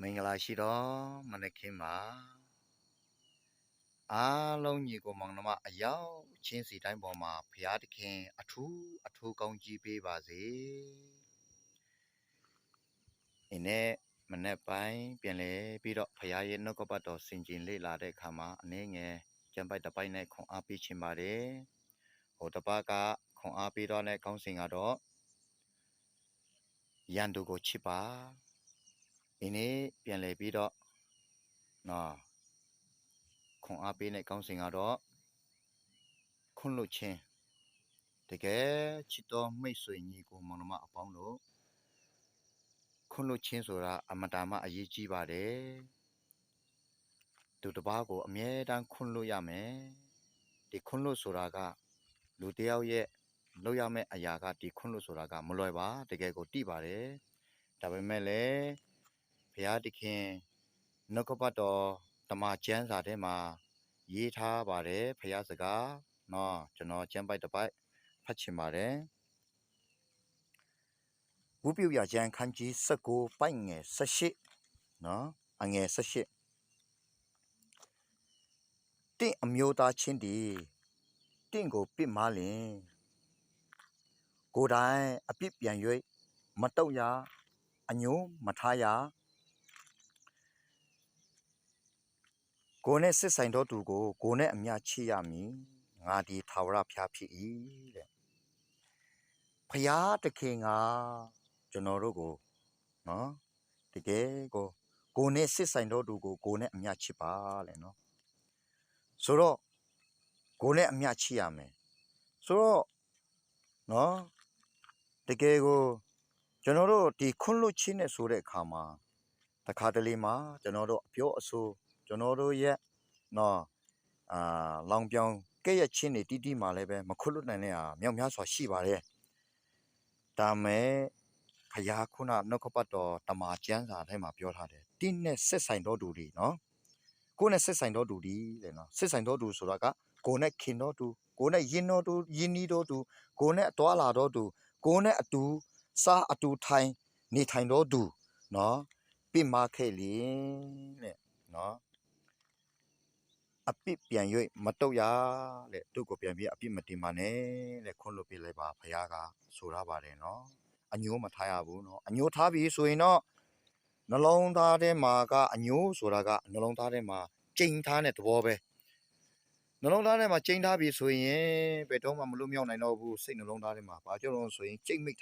မင်္ဂလာရှိတော့မနက်ခင်းမှာအားလုံးညီကိုမောင်နှမအယောက်ချင်းစီတိုင်းပေါ်မှာဖရာသခင်အထူးကောင်းကြီးပေးပါစေ။ဒီနေ့မနက်ပိုင်းပြန်လဲပြီးတော့ဖရာရဲ့နှုတ်ကပတ်တော်ဆင်ခြင်လေ့လာတဲ့အခါမှာအနေငယ်ကျမ်းပိုက်တစ်ပိုက်နဲ့ခွန်အားပေးခြင်းပါတယ်။ဟိုတစ်ပတ်ကခွန်အားပေးတော့တဲ့ကောင်းစဉ်ကတော့ရန်သူကိုချစ်ပါ။ဒီနေ့ပြန်လဲပြီးတော့နော်ခွန်အားပေးတဲ့ကောင်းစဉ်ကတော့ခွန်းလွတ်ခြင်းတကယ်ချစ်တော်မိတ်ဆွေညီကိုမောင်နှမအပေါင်းတို့ခွန်းလွတ်ခြင်းဆိုတာအမတန်မှအရေးကြီးပါတယ်သူတစ်ပါးကိုအမြဲတမ်းခွန်းလွတ်ရမယ်ဒီခွန်းလွတ်ဆိုတာကလူတစ်ယောက်ရဲ့လုပ်ရမယ့်အရာကဒီခွန်းလွတ်ဆိုတာကမလွယ်ပါတကယ်ကိုတိပါတယ်ဒါပေမဲ့လည်းဘုရားသခင်နှုတ်ကပတ်တော်တမန်ကျမ်းစာထဲမှာရေးထားပါတယ်ဘုရားစကားနော်ကျွန်တော်ကျမ်းပိုက်တစ်ပိုက်ဖတ်ချင်ပါတယ်ဝုပြုရကျမ်းခန်းကြီး19ပိုက်ငယ်18နော်အငယ်18တင့်အမျိုးသားချင်းဒီတင့်ကိုပြစ်မှားလင်ကိုယ်တိုင်အပြစ်ပြန်၍မတုတ်ရအညိုးမထားရကိုယ်နဲ့စစ်ဆိုင်တော်သူကိုကိုယ်နဲ့အမျှချစ်ရမည်ငါဒီထာဝရဘုရားဖြစ်၏တဲ့ဘုရားသခင်ကကျွန်တော်တို့ကိုနော်တကယ်ကိုယ်နဲ့စစ်ဆိုင်တော်သူကိုကိုယ်နဲ့အမျှချစ်ပါလေနော်ဆိုတော့ကိုယ်နဲ့အမျှချစ်ရမယ်ဆိုတော့နော်တကယ်ကိုကျွန်တော်တို့ဒီခွန်းလွတ်ခြင်းနဲ့ဆိုတဲ့အခါမှာတခါတလေမှာကျွန်တော်တို့အပြောအဆိုကျွန်တော်တို့ရဲ့နော်လောင်ပြောင်ကဲ့ရဲ့ခြင်းတွေတီးမှလည်းပဲမခွတ်လွတ်နိုင်တဲ့ဟာမြောက်များစွာရှိပါတယ်ဒါမဲ့ဖယားခုနနှုတ်ကပတ်တော်တမန်ကျမ်းစာထဲမှာပြောထားတယ်တင်းနဲ့ဆက်ဆိုင်တော်သူတွေနော်ကိုယ်နဲ့ဆက်ဆိုင်တော်သူတွေလေနော်ဆက်ဆိုင်တော်သူဆိုတာကကိုယ်နဲ့ခင်တော်သူကိုယ်နဲ့ယဉ်တော်သူယဉ်နီးတော်သူကိုယ်နဲ့အတော်လာတော်သူကိုယ်နဲ့အတူစားအတူထိုင်နေထိုင်တော်သူနော်ပြစ်မှားခဲ့လေတဲ့နော်အပြစ်ပြန်၍မတုတ်ရတဲ့သူ့ကိုပြန်ပြီးအပြစ်မတင်ပါနဲ့တဲ့ခွန်းလွတ်ပြလိုက်ပါဖယားကဆိုရပါတယ်နော်အညိုးမထားရဘူးနော်အညိုးထားပြီဆိုရင်တော့နှလုံးသားထဲမှာကအညိုးဆိုတာကနှလုံးသားထဲမှာကျိန်ထားတဲ့သဘောပဲနှလုံးသားထဲမှာကျိန်ထားပြီဆိုရင်ဘယ်တော့မှမလွတ်မြောက်နိုင်တော့ဘူးစိတ်နှလုံးသားထဲမှာဘာကြောင့်လဲဆိုရင်ကျိတ်မိတ်